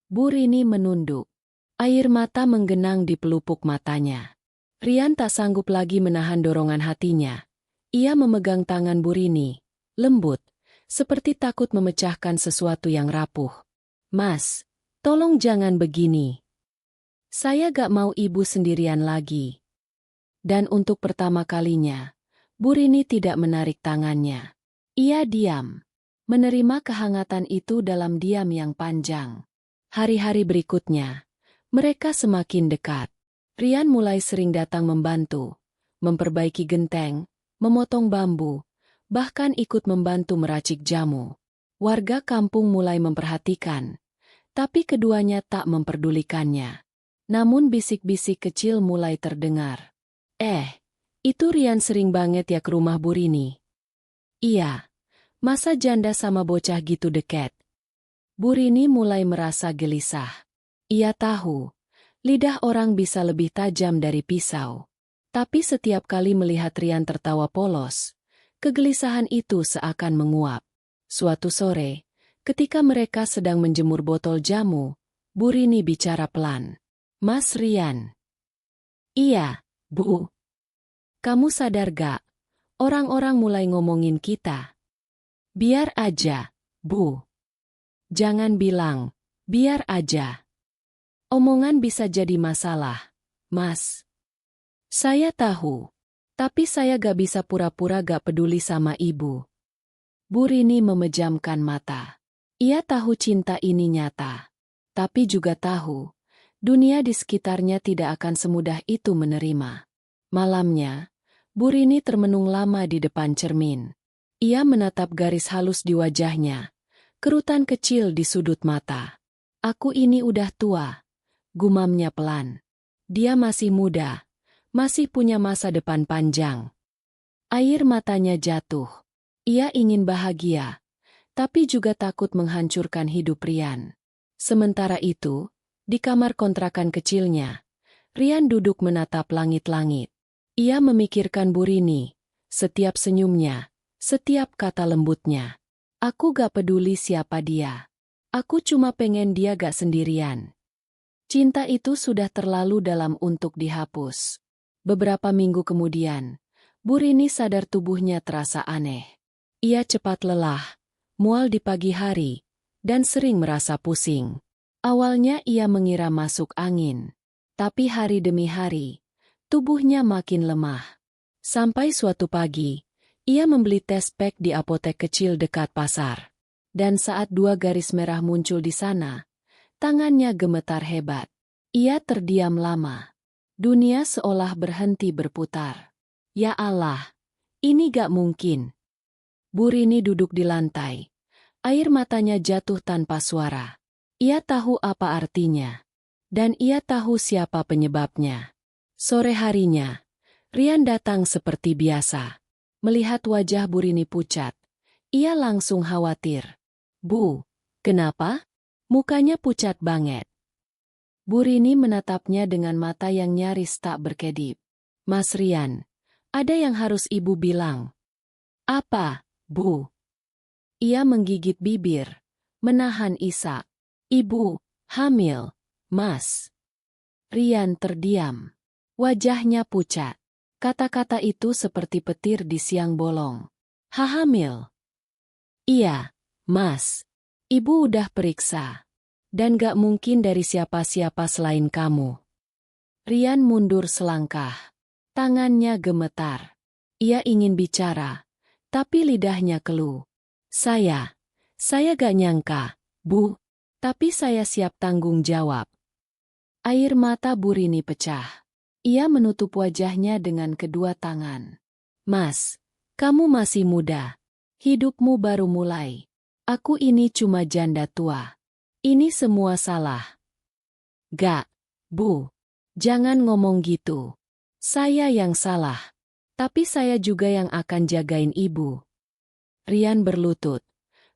Bu Rini menunduk. Air mata menggenang di pelupuk matanya. Rian tak sanggup lagi menahan dorongan hatinya. Ia memegang tangan Bu Rini, lembut, seperti takut memecahkan sesuatu yang rapuh. Mas, tolong jangan begini. Saya gak mau ibu sendirian lagi. Dan untuk pertama kalinya, Bu Rini tidak menarik tangannya. Ia diam, menerima kehangatan itu dalam diam yang panjang. Hari-hari berikutnya, mereka semakin dekat. Rian mulai sering datang membantu, memperbaiki genteng, memotong bambu, bahkan ikut membantu meracik jamu. Warga kampung mulai memperhatikan, tapi keduanya tak memperdulikannya. Namun bisik-bisik kecil mulai terdengar. Itu Rian sering banget ya ke rumah Bu Rini. Iya, masa janda sama bocah gitu deket? Bu Rini mulai merasa gelisah. Ia tahu, lidah orang bisa lebih tajam dari pisau. Tapi setiap kali melihat Rian tertawa polos, kegelisahan itu seakan menguap. Suatu sore, ketika mereka sedang menjemur botol jamu, Bu Rini bicara pelan. Mas Rian. Iya, Bu. Kamu sadar gak? Orang-orang mulai ngomongin kita. Biar aja, Bu. Jangan bilang, biar aja. Omongan bisa jadi masalah, Mas. Saya tahu, tapi saya gak bisa pura-pura gak peduli sama ibu. Bu Rini memejamkan mata. Ia tahu cinta ini nyata, tapi juga tahu, dunia di sekitarnya tidak akan semudah itu menerima. Malamnya, Bu Rini termenung lama di depan cermin. Ia menatap garis halus di wajahnya, kerutan kecil di sudut mata. Aku ini udah tua, gumamnya pelan. Dia masih muda, masih punya masa depan panjang. Air matanya jatuh. Ia ingin bahagia, tapi juga takut menghancurkan hidup Rian. Sementara itu, di kamar kontrakan kecilnya, Rian duduk menatap langit-langit. Ia memikirkan Bu Rini, setiap senyumnya, setiap kata lembutnya. Aku gak peduli siapa dia. Aku cuma pengen dia gak sendirian. Cinta itu sudah terlalu dalam untuk dihapus. Beberapa minggu kemudian, Bu Rini sadar tubuhnya terasa aneh. Ia cepat lelah, mual di pagi hari, dan sering merasa pusing. Awalnya ia mengira masuk angin, tapi hari demi hari, tubuhnya makin lemah. Sampai suatu pagi, ia membeli tes pack di apotek kecil dekat pasar. Dan saat 2 garis merah muncul di sana, tangannya gemetar hebat. Ia terdiam lama. Dunia seolah berhenti berputar. Ya Allah, ini gak mungkin. Bu Rini duduk di lantai. Air matanya jatuh tanpa suara. Ia tahu apa artinya. Dan ia tahu siapa penyebabnya. Sore harinya, Rian datang seperti biasa. Melihat wajah Bu Rini pucat, ia langsung khawatir. Bu, kenapa? Mukanya pucat banget. Bu Rini menatapnya dengan mata yang nyaris tak berkedip. Mas Rian, ada yang harus ibu bilang. Apa, Bu? Ia menggigit bibir, menahan isak. Ibu, hamil, Mas. Rian terdiam. Wajahnya pucat. Kata-kata itu seperti petir di siang bolong. Hamil? Iya, Mas. Ibu udah periksa. Dan gak mungkin dari siapa-siapa selain kamu. Rian mundur selangkah. Tangannya gemetar. Ia ingin bicara, tapi lidahnya keluh. Saya gak nyangka, Bu. Tapi saya siap tanggung jawab. Air mata Bu Rini pecah. Ia menutup wajahnya dengan kedua tangan. Mas, kamu masih muda. Hidupmu baru mulai. Aku ini cuma janda tua. Ini semua salah. Gak, Bu. Jangan ngomong gitu. Saya yang salah. Tapi saya juga yang akan jagain ibu. Rian berlutut,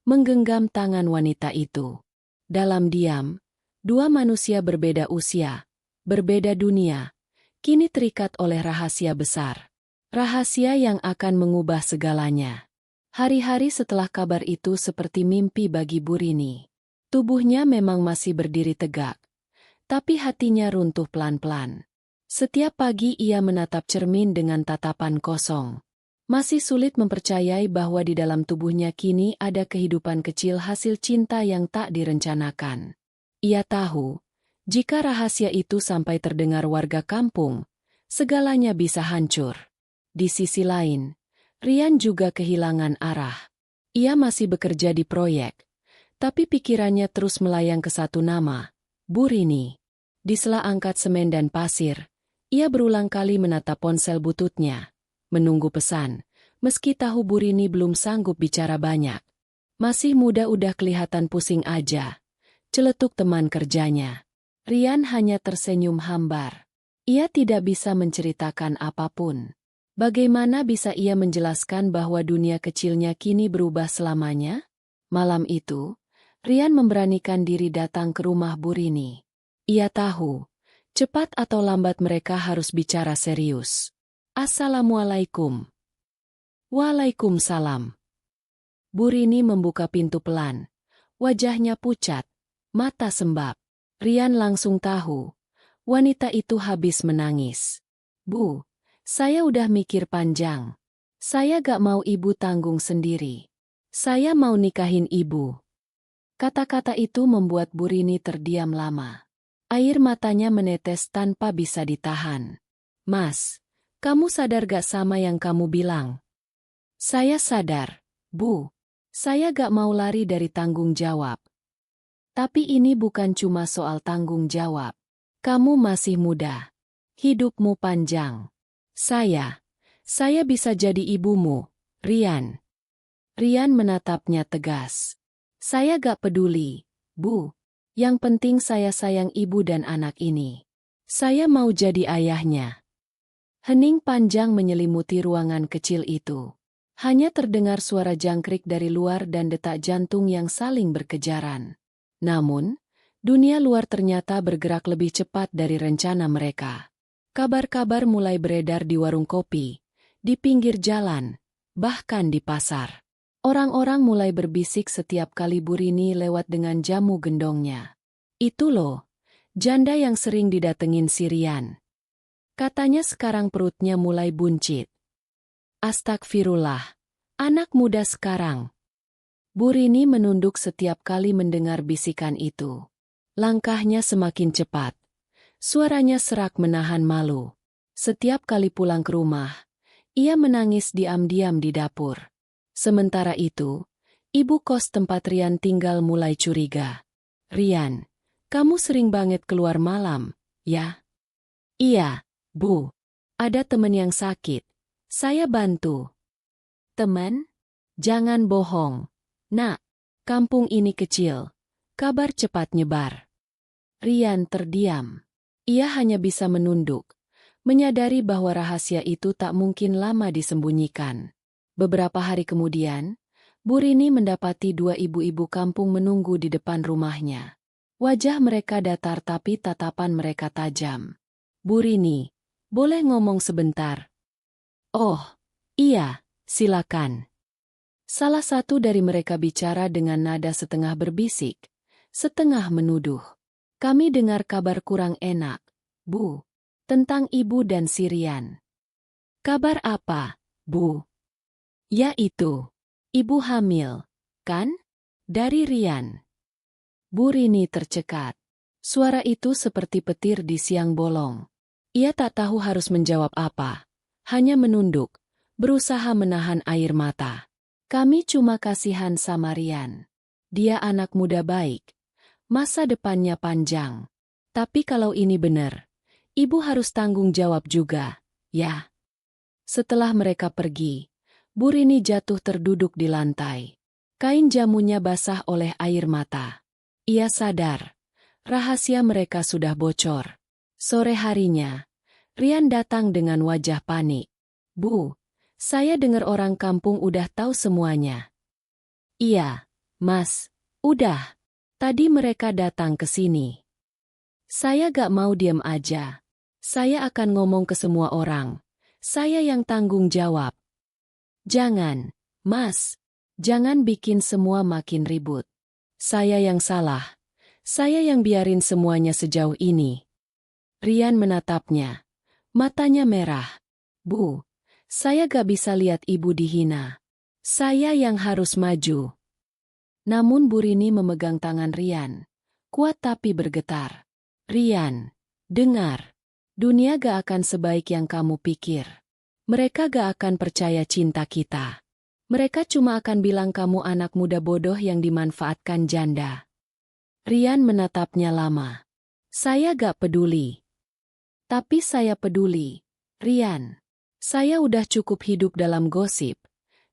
menggenggam tangan wanita itu. Dalam diam, 2 manusia berbeda usia, berbeda dunia, kini terikat oleh rahasia besar. Rahasia yang akan mengubah segalanya. Hari-hari setelah kabar itu seperti mimpi bagi Bu Rini. Tubuhnya memang masih berdiri tegak, tapi hatinya runtuh pelan-pelan. Setiap pagi ia menatap cermin dengan tatapan kosong. Masih sulit mempercayai bahwa di dalam tubuhnya kini ada kehidupan kecil hasil cinta yang tak direncanakan. Ia tahu, jika rahasia itu sampai terdengar warga kampung, segalanya bisa hancur. Di sisi lain, Rian juga kehilangan arah. Ia masih bekerja di proyek, tapi pikirannya terus melayang ke satu nama, Bu Rini. Di sela angkat semen dan pasir, ia berulang kali menatap ponsel bututnya, menunggu pesan, meski tahu Bu Rini belum sanggup bicara banyak. Masih muda udah kelihatan pusing aja, celetuk teman kerjanya. Rian hanya tersenyum hambar. Ia tidak bisa menceritakan apapun. Bagaimana bisa ia menjelaskan bahwa dunia kecilnya kini berubah selamanya? Malam itu, Rian memberanikan diri datang ke rumah Bu Rini. Ia tahu, cepat atau lambat mereka harus bicara serius. Assalamualaikum. Waalaikumsalam. Bu Rini membuka pintu pelan. Wajahnya pucat, mata sembab. Rian langsung tahu, wanita itu habis menangis. Bu, saya udah mikir panjang. Saya gak mau ibu tanggung sendiri. Saya mau nikahin ibu. Kata-kata itu membuat Bu Rini terdiam lama. Air matanya menetes tanpa bisa ditahan. Mas, kamu sadar gak sama yang kamu bilang? Saya sadar, Bu. Saya gak mau lari dari tanggung jawab. Tapi ini bukan cuma soal tanggung jawab. Kamu masih muda. Hidupmu panjang. Saya bisa jadi ibumu, Rian. Rian menatapnya tegas. Saya gak peduli, Bu. Yang penting saya sayang ibu dan anak ini. Saya mau jadi ayahnya. Hening panjang menyelimuti ruangan kecil itu. Hanya terdengar suara jangkrik dari luar dan detak jantung yang saling berkejaran. Namun, dunia luar ternyata bergerak lebih cepat dari rencana mereka. Kabar-kabar mulai beredar di warung kopi, di pinggir jalan, bahkan di pasar. Orang-orang mulai berbisik setiap kali Bu Rini lewat dengan jamu gendongnya. Itu loh, janda yang sering didatengin si Rian. Katanya sekarang perutnya mulai buncit. Astagfirullah, anak muda sekarang. Bu Rini menunduk setiap kali mendengar bisikan itu. Langkahnya semakin cepat. Suaranya serak menahan malu. Setiap kali pulang ke rumah, Ia menangis diam-diam di dapur. Sementara itu, ibu kos tempat Rian tinggal mulai curiga. "Rian, kamu sering banget keluar malam, ya?" "Iya, Bu. Ada teman yang sakit. Saya bantu." "Teman? Jangan bohong. Nak, kampung ini kecil. Kabar cepat nyebar." Rian terdiam. Ia hanya bisa menunduk, menyadari bahwa rahasia itu tak mungkin lama disembunyikan. Beberapa hari kemudian, Bu Rini mendapati dua ibu-ibu kampung menunggu di depan rumahnya. Wajah mereka datar tapi tatapan mereka tajam. "Bu Rini, boleh ngomong sebentar?" "Oh, iya, silakan." Salah satu dari mereka bicara dengan nada setengah berbisik, setengah menuduh. "Kami dengar kabar kurang enak, Bu, tentang ibu dan si Rian." "Kabar apa, Bu?" "Ya itu, ibu hamil, kan? Dari Rian." Bu Rini tercekat. Suara itu seperti petir di siang bolong. Ia tak tahu harus menjawab apa, hanya menunduk, berusaha menahan air mata. "Kami cuma kasihan sama Rian. Dia anak muda baik, masa depannya panjang. Tapi kalau ini benar, ibu harus tanggung jawab juga, ya." Setelah mereka pergi, Bu Rini jatuh terduduk di lantai. Kain jamunya basah oleh air mata. Ia sadar, rahasia mereka sudah bocor. Sore harinya, Rian datang dengan wajah panik. "Bu, saya dengar orang kampung udah tahu semuanya." "Iya, Mas, udah. Tadi mereka datang ke sini." "Saya gak mau diam aja. Saya akan ngomong ke semua orang. Saya yang tanggung jawab." "Jangan, Mas. Jangan bikin semua makin ribut. Saya yang salah. Saya yang biarin semuanya sejauh ini." Rian menatapnya. Matanya merah. "Bu, saya gak bisa lihat ibu dihina. Saya yang harus maju." Namun Bu Rini memegang tangan Rian. Kuat tapi bergetar. "Rian, dengar. Dunia gak akan sebaik yang kamu pikir. Mereka gak akan percaya cinta kita. Mereka cuma akan bilang kamu anak muda bodoh yang dimanfaatkan janda." Rian menatapnya lama. "Saya gak peduli." "Tapi saya peduli, Rian. Saya udah cukup hidup dalam gosip,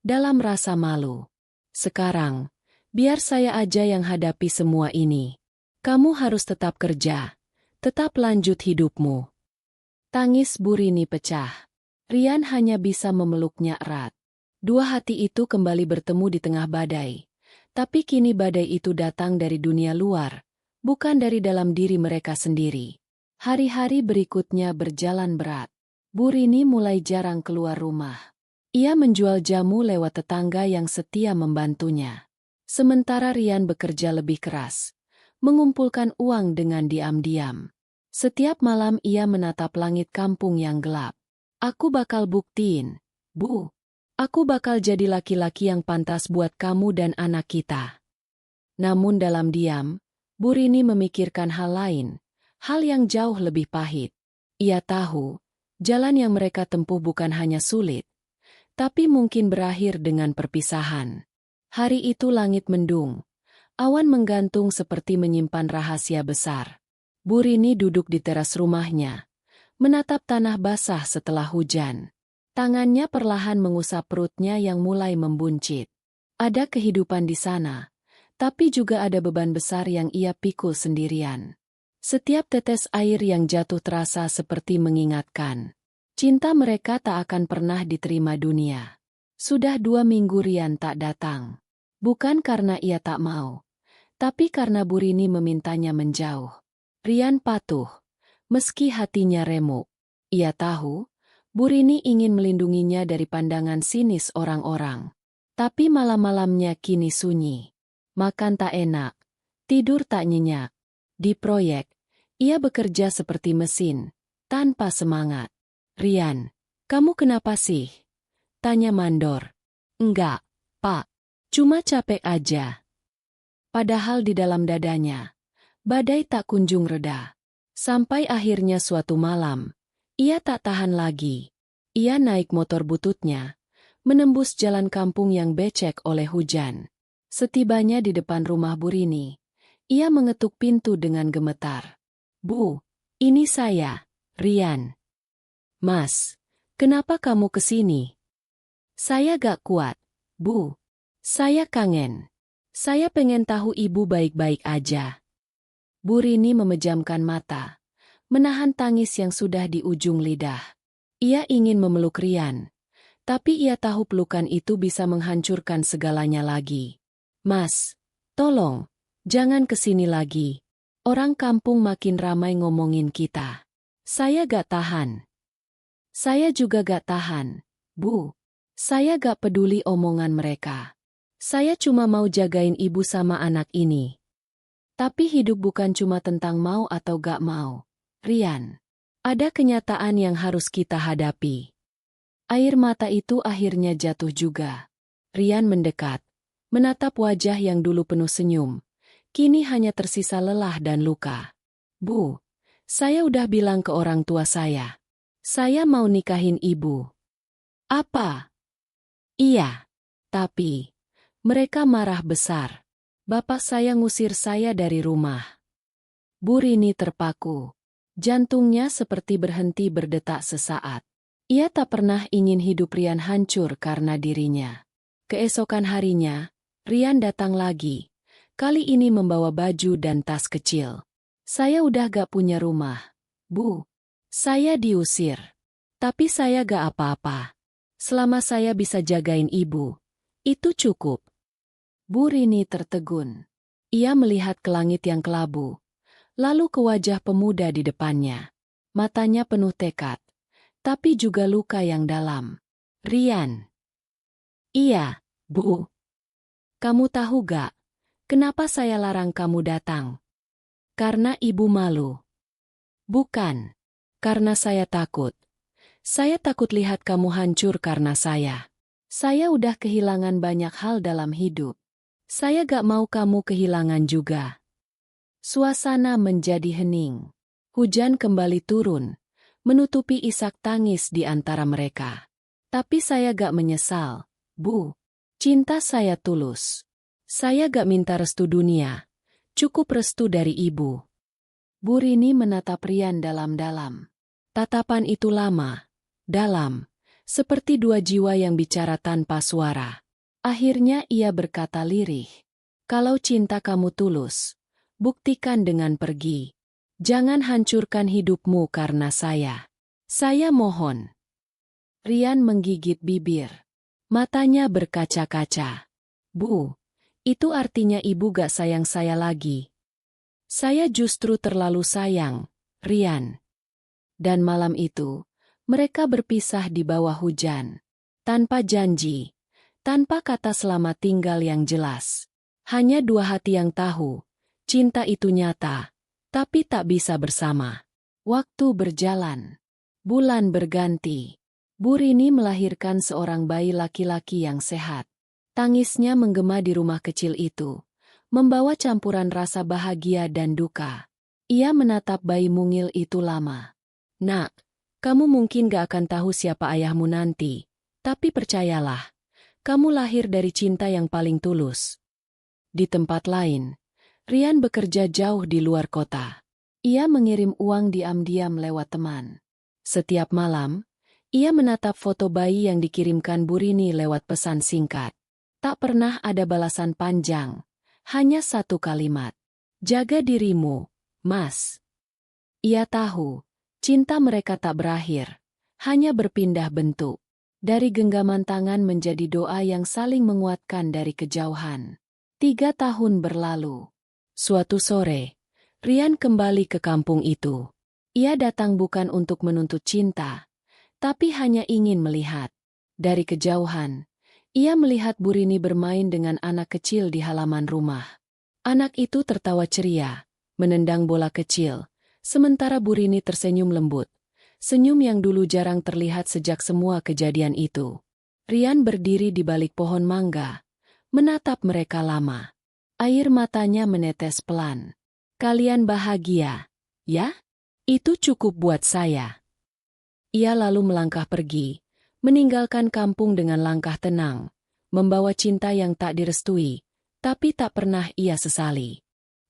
dalam rasa malu. Sekarang, biar saya aja yang hadapi semua ini. Kamu harus tetap kerja, tetap lanjut hidupmu." Tangis Bu Rini pecah. Rian hanya bisa memeluknya erat. Dua hati itu kembali bertemu di tengah badai. Tapi kini badai itu datang dari dunia luar, bukan dari dalam diri mereka sendiri. Hari-hari berikutnya berjalan berat. Bu Rini mulai jarang keluar rumah. Ia menjual jamu lewat tetangga yang setia membantunya. Sementara Rian bekerja lebih keras, mengumpulkan uang dengan diam-diam. Setiap malam ia menatap langit kampung yang gelap. "Aku bakal buktiin, Bu. Aku bakal jadi laki-laki yang pantas buat kamu dan anak kita." Namun dalam diam, Bu Rini memikirkan hal lain, hal yang jauh lebih pahit. Ia tahu, jalan yang mereka tempuh bukan hanya sulit, tapi mungkin berakhir dengan perpisahan. Hari itu langit mendung, awan menggantung seperti menyimpan rahasia besar. Bu Rini duduk di teras rumahnya, menatap tanah basah setelah hujan. Tangannya perlahan mengusap perutnya yang mulai membuncit. Ada kehidupan di sana, tapi juga ada beban besar yang ia pikul sendirian. Setiap tetes air yang jatuh terasa seperti mengingatkan, cinta mereka tak akan pernah diterima dunia. Sudah 2 minggu Rian tak datang. Bukan karena ia tak mau, tapi karena Bu Rini memintanya menjauh. Rian patuh, meski hatinya remuk. Ia tahu, Bu Rini ingin melindunginya dari pandangan sinis orang-orang. Tapi malam-malamnya kini sunyi. Makan tak enak, tidur tak nyenyak. Di proyek, ia bekerja seperti mesin, tanpa semangat. "Rian, kamu kenapa sih?" tanya mandor. "Enggak, Pak. Cuma capek aja." Padahal di dalam dadanya, badai tak kunjung reda. Sampai akhirnya suatu malam, ia tak tahan lagi. Ia naik motor bututnya, menembus jalan kampung yang becek oleh hujan. Setibanya di depan rumah Bu Rini, ia mengetuk pintu dengan gemetar. "Bu, ini saya, Rian." "Mas, kenapa kamu kesini?" "Saya gak kuat, Bu. Saya kangen. Saya pengen tahu ibu baik-baik aja." Bu Rini memejamkan mata, menahan tangis yang sudah di ujung lidah. Ia ingin memeluk Rian, tapi ia tahu pelukan itu bisa menghancurkan segalanya lagi. "Mas, tolong, jangan kesini lagi. Orang kampung makin ramai ngomongin kita. Saya gak tahan." "Saya juga gak tahan, Bu. Saya gak peduli omongan mereka. Saya cuma mau jagain ibu sama anak ini." Tapi hidup bukan cuma tentang mau atau gak mau, Rian. Ada kenyataan yang harus kita hadapi. Air mata itu akhirnya jatuh juga. Rian mendekat, menatap wajah yang dulu penuh senyum. Kini hanya tersisa lelah dan luka. "Bu, saya udah bilang ke orang tua saya. Saya mau nikahin ibu." "Apa?" "Iya. Tapi mereka marah besar. Bapak saya ngusir saya dari rumah." Bu Rini terpaku. Jantungnya seperti berhenti berdetak sesaat. Ia tak pernah ingin hidup Rian hancur karena dirinya. Keesokan harinya, Rian datang lagi. Kali ini membawa baju dan tas kecil. "Saya udah gak punya rumah, Bu. Saya diusir. Tapi saya gak apa-apa. Selama saya bisa jagain ibu, itu cukup." Bu Rini tertegun. Ia melihat ke langit yang kelabu, lalu ke wajah pemuda di depannya. Matanya penuh tekad, tapi juga luka yang dalam. "Rian." "Iya, Bu." "Kamu tahu gak, kenapa saya larang kamu datang? Karena ibu malu." "Bukan. Karena saya takut. Saya takut lihat kamu hancur karena saya. Saya udah kehilangan banyak hal dalam hidup. Saya gak mau kamu kehilangan juga." Suasana menjadi hening. Hujan kembali turun, menutupi isak tangis di antara mereka. "Tapi saya gak menyesal, Bu. Cinta saya tulus. Saya gak minta restu dunia, cukup restu dari ibu." Bu Rini menatap Rian dalam-dalam. Tatapan itu lama, dalam, seperti dua jiwa yang bicara tanpa suara. Akhirnya ia berkata lirih, "Kalau cinta kamu tulus, buktikan dengan pergi. Jangan hancurkan hidupmu karena saya. Saya mohon." Rian menggigit bibir. Matanya berkaca-kaca. "Bu, itu artinya ibu gak sayang saya lagi." "Saya justru terlalu sayang, Rian." Dan malam itu, mereka berpisah di bawah hujan. Tanpa janji, tanpa kata selamat tinggal yang jelas. Hanya dua hati yang tahu, cinta itu nyata, tapi tak bisa bersama. Waktu berjalan. Bulan berganti. Bu Rini melahirkan seorang bayi laki-laki yang sehat. Tangisnya menggema di rumah kecil itu, membawa campuran rasa bahagia dan duka. Ia menatap bayi mungil itu lama. "Nak, kamu mungkin gak akan tahu siapa ayahmu nanti, tapi percayalah, kamu lahir dari cinta yang paling tulus." Di tempat lain, Rian bekerja jauh di luar kota. Ia mengirim uang diam-diam lewat teman. Setiap malam, ia menatap foto bayi yang dikirimkan Bu Rini lewat pesan singkat. Tak pernah ada balasan panjang, hanya satu kalimat. "Jaga dirimu, Mas." Ia tahu, cinta mereka tak berakhir, hanya berpindah bentuk. Dari genggaman tangan menjadi doa yang saling menguatkan dari kejauhan. 3 tahun berlalu. Suatu sore, Rian kembali ke kampung itu. Ia datang bukan untuk menuntut cinta, tapi hanya ingin melihat. Dari kejauhan, ia melihat Bu Rini bermain dengan anak kecil di halaman rumah. Anak itu tertawa ceria, menendang bola kecil, sementara Bu Rini tersenyum lembut. Senyum yang dulu jarang terlihat sejak semua kejadian itu. Rian berdiri di balik pohon mangga, menatap mereka lama. Air matanya menetes pelan. "Kalian bahagia, ya? Itu cukup buat saya." Ia lalu melangkah pergi, meninggalkan kampung dengan langkah tenang, membawa cinta yang tak direstui, tapi tak pernah ia sesali.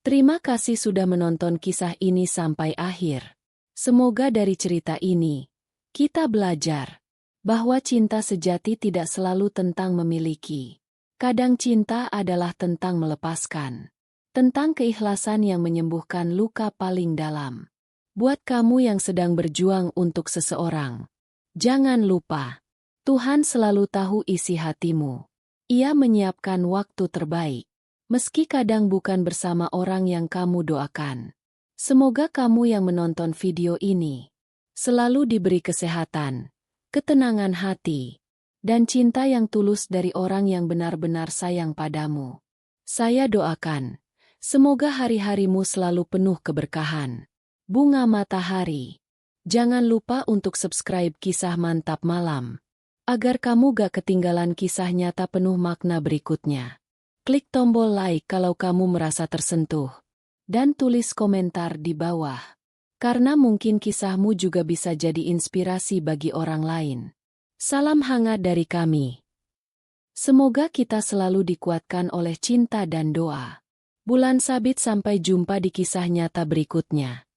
Terima kasih sudah menonton kisah ini sampai akhir. Semoga dari cerita ini, kita belajar bahwa cinta sejati tidak selalu tentang memiliki. Kadang cinta adalah tentang melepaskan. Tentang keikhlasan yang menyembuhkan luka paling dalam. Buat kamu yang sedang berjuang untuk seseorang, jangan lupa, Tuhan selalu tahu isi hatimu. Ia menyiapkan waktu terbaik, meski kadang bukan bersama orang yang kamu doakan. Semoga kamu yang menonton video ini selalu diberi kesehatan, ketenangan hati, dan cinta yang tulus dari orang yang benar-benar sayang padamu. Saya doakan, semoga hari-harimu selalu penuh keberkahan. Bunga Matahari. Jangan lupa untuk subscribe Kisah Mantap Malam, agar kamu gak ketinggalan kisah nyata penuh makna berikutnya. Klik tombol like kalau kamu merasa tersentuh. Dan tulis komentar di bawah. Karena mungkin kisahmu juga bisa jadi inspirasi bagi orang lain. Salam hangat dari kami. Semoga kita selalu dikuatkan oleh cinta dan doa. Bulan Sabit, sampai jumpa di kisah nyata berikutnya.